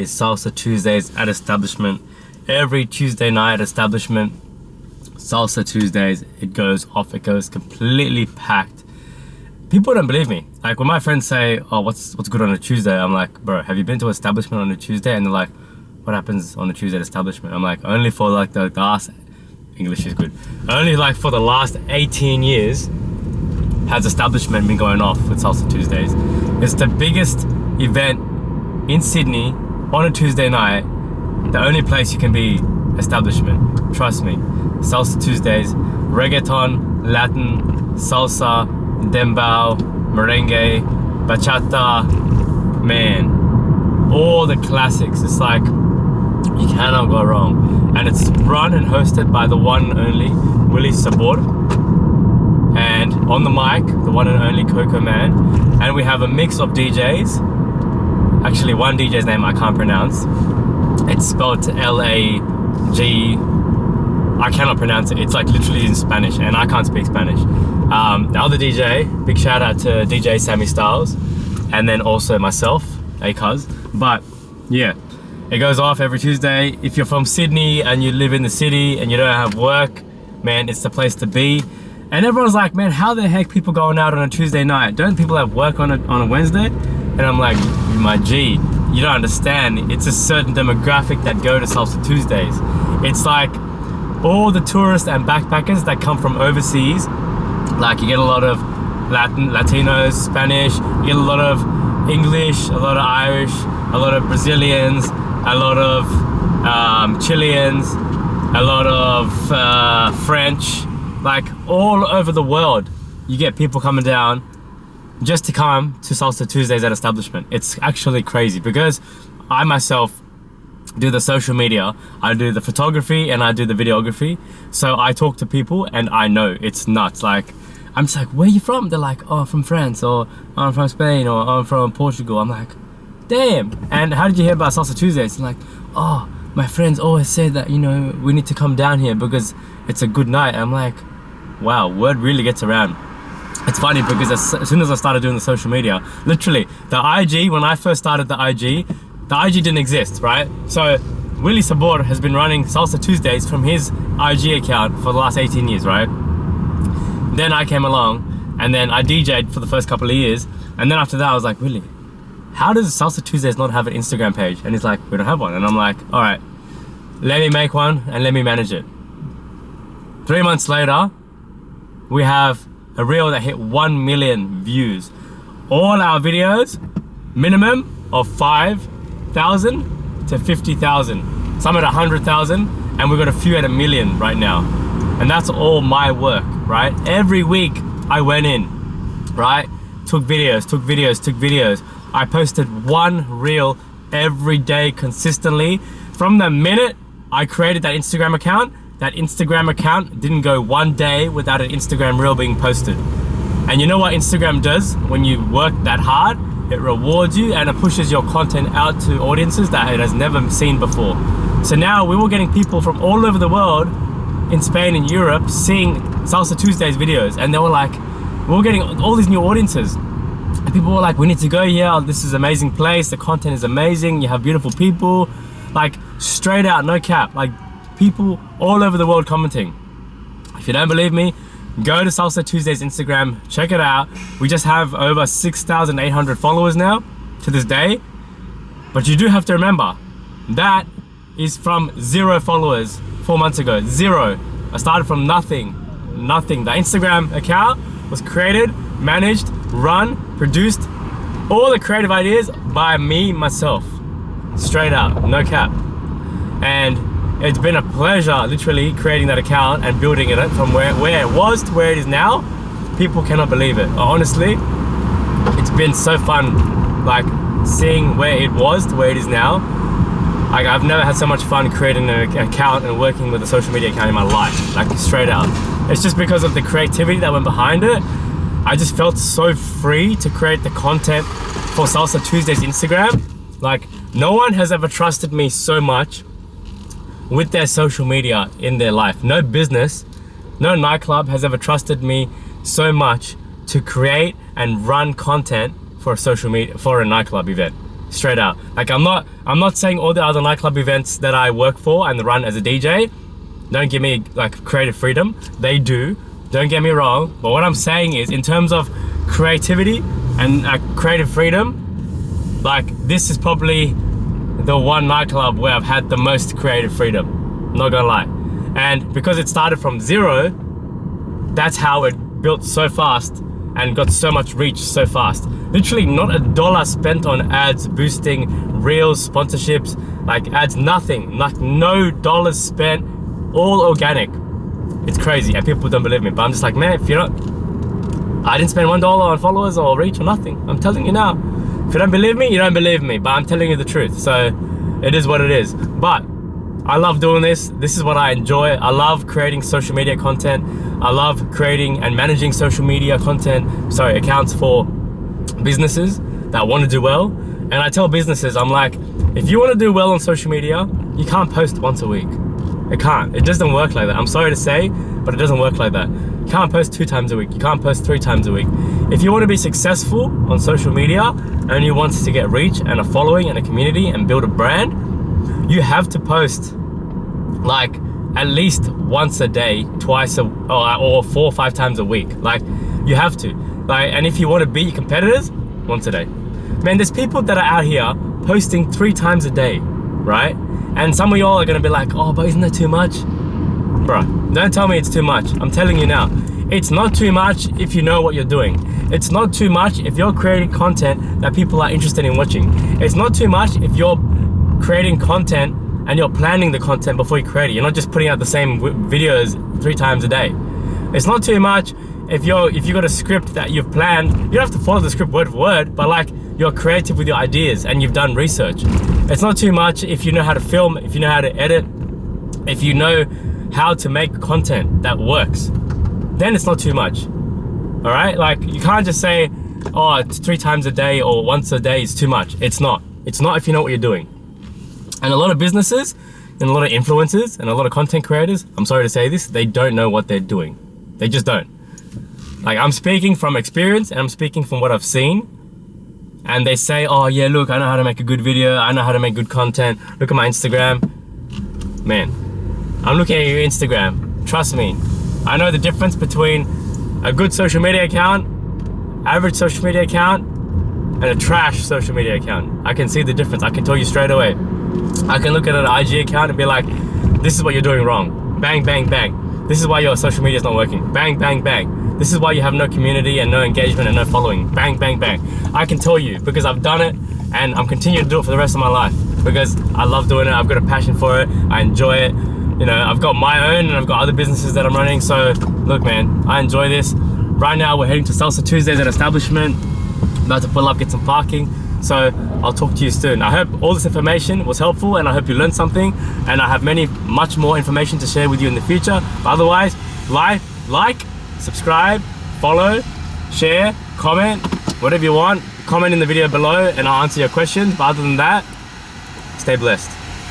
It's Salsa Tuesdays at Establishment. Every Tuesday night at Establishment, Salsa Tuesdays, it goes off. It goes completely packed. People don't believe me. Like when my friends say, oh, what's good on a Tuesday? I'm like, bro, have you been to Establishment on a Tuesday? And they're like, what happens on a Tuesday at Establishment? I'm like, only for like the last, English is good. Only like for the last 18 years has Establishment been going off with Salsa Tuesdays. It's the biggest event in Sydney on a Tuesday night. The only place you can be Establishment. Trust me. Salsa Tuesdays, reggaeton, Latin, salsa, dembow, merengue, bachata, man, all the classics. It's like, you cannot go wrong. And it's run and hosted by the one and only Willie Sabor. And on the mic, the one and only Coco Man. And we have a mix of DJs. Actually, one DJ's name I can't pronounce. It's spelled L-A-G. I cannot pronounce it. It's like literally in Spanish, and I can't speak Spanish. The other DJ, big shout out to DJ Sammy Styles, and then also myself, Akaz. But yeah, it goes off every Tuesday. If you're from Sydney and you live in the city and you don't have work, man, it's the place to be. And everyone's like, man, how the heck people going out on a Tuesday night? Don't people have work on a Wednesday? And I'm like, my G, you don't understand. It's a certain demographic that go to Salsa Tuesdays. It's like all the tourists and backpackers that come from overseas. Like you get a lot of Latinos, Spanish, you get a lot of English, a lot of Irish, a lot of Brazilians, a lot of Chileans, a lot of French, like all over the world. You get people coming down just to come to Salsa Tuesdays at Establishment. It's actually crazy because I myself do the social media, I do the photography, and I do the videography. So I talk to people and I know it's nuts. Like, I'm just like, where are you from? They're like, oh, I'm from France, or oh, I'm from Spain, or oh, I'm from Portugal. I'm like, damn. And how did you hear about Salsa Tuesdays? I'm like, oh, my friends always say that, you know, we need to come down here because it's a good night. I'm like, wow, word really gets around. It's funny because as soon as I started doing the social media, literally, the IG, when I first started the IG didn't exist, right? So Willie Sabor has been running Salsa Tuesdays from his IG account for the last 18 years, right? Then I came along and then I DJ'd for the first couple of years. And then after that, I was like, Willie, how does Salsa Tuesdays not have an Instagram page? And he's like, we don't have one. And I'm like, all right, let me make one and let me manage it. 3 months later, we have a reel that hit 1 million views. All our videos, minimum of 5,000 to 50,000. Some at 100,000, and we've got a few at 1 million right now. And that's all my work, right? Every week I went in, right? Took videos. I posted one reel every day consistently. From the minute I created that Instagram account didn't go one day without an Instagram reel being posted. And you know what Instagram does when you work that hard? It rewards you and it pushes your content out to audiences that it has never seen before. So now we were getting people from all over the world in Spain and Europe seeing Salsa Tuesdays videos, and they were like, we were getting all these new audiences. And people were like, we need to go here, this is an amazing place, the content is amazing, you have beautiful people. Like straight out, no cap, like people all over the world commenting. If you don't believe me, go to Salsa Tuesdays Instagram, check it out. We just have over 6,800 followers now to this day. But you do have to remember, that is from 0 followers 4 months ago, 0. I started from nothing. The Instagram account was created, managed, run, produced, all the creative ideas by me, myself. Straight out, no cap. And it's been a pleasure literally creating that account and building it from where it was to where it is now. People cannot believe it. Honestly, it's been so fun, like seeing where it was to where it is now. Like I've never had so much fun creating an account and working with a social media account in my life, like straight out. It's just because of the creativity that went behind it. I just felt so free to create the content for Salsa Tuesdays Instagram. Like no one has ever trusted me so much with their social media in their life. No business, no nightclub has ever trusted me so much to create and run content for a social media, for a nightclub event. Straight out. Like I'm not I'm not saying all the other nightclub events that I work for and run as a DJ don't give me like creative freedom. They do, don't get me wrong. But what I'm saying is, in terms of creativity and creative freedom, like this is probably the one nightclub where I've had the most creative freedom, not gonna lie. And because it started from zero, that's how it built so fast and got so much reach so fast. Literally not a dollar spent on ads, boosting, reels, sponsorships, like ads, nothing, like no dollars spent, all organic. It's crazy, and people don't believe me, but I'm just like, man, if you're not, I didn't spend $1 on followers or reach or nothing. I'm telling you now. If you don't believe me, you don't believe me, but I'm telling you the truth. So it is what it is. But I love doing this. This is what I enjoy. I love creating social media content. I love creating and managing social media content, accounts for businesses that want to do well. And I tell businesses, I'm like, if you want to do well on social media, you can't post once a week. It can't. It doesn't work like that. I'm sorry to say, but it doesn't work like that. You can't post 2 times a week. You can't post 3 times a week. If you want to be successful on social media and you want to get reach and a following and a community and build a brand, you have to post like at least once a day, twice or 4 or 5 times a week. Like you have to. Like, and if you want to beat your competitors, once a day. Man, there's people that are out here posting 3 times a day, right? And some of y'all are gonna be like, oh, but isn't that too much? Bruh, don't tell me it's too much. I'm telling you now, it's not too much if you know what you're doing. It's not too much if you're creating content that people are interested in watching. It's not too much if you're creating content and you're planning the content before you create it. You're not just putting out the same videos 3 times a day. It's not too much if you got a script that you've planned. You don't have to follow the script word for word, but like you're creative with your ideas and you've done research. It's not too much if you know how to film, if you know how to edit, if you know how to make content that works. Then it's not too much. All right, like you can't just say, oh, it's 3 times a day or once a day is too much. It's not. It's not if you know what you're doing. And a lot of businesses and a lot of influencers and a lot of content creators, I'm sorry to say this, they don't know what they're doing. They just don't. Like, I'm speaking from experience and I'm speaking from what I've seen. And they say, oh yeah, look, I know how to make a good video. I know how to make good content. Look at my Instagram. Man, I'm looking at your Instagram. Trust me. I know the difference between a good social media account, average social media account, and a trash social media account. I can see the difference. I can tell you straight away. I can look at an IG account and be like, this is what you're doing wrong. Bang, bang, bang. This is why your social media is not working. Bang, bang, bang. This is why you have no community and no engagement and no following. Bang, bang, bang. I can tell you because I've done it and I'm continuing to do it for the rest of my life because I love doing it. I've got a passion for it. I enjoy it. You know, I've got my own and I've got other businesses that I'm running. So look, man, I enjoy this. Right now we're heading to Salsa Tuesdays at Establishment. About to pull up, get some parking. So I'll talk to you soon. I hope all this information was helpful and I hope you learned something, and I have much more information to share with you in the future. But otherwise, like, subscribe, follow, share, comment, whatever you want. Comment in the video below and I'll answer your questions. But other than that, stay blessed.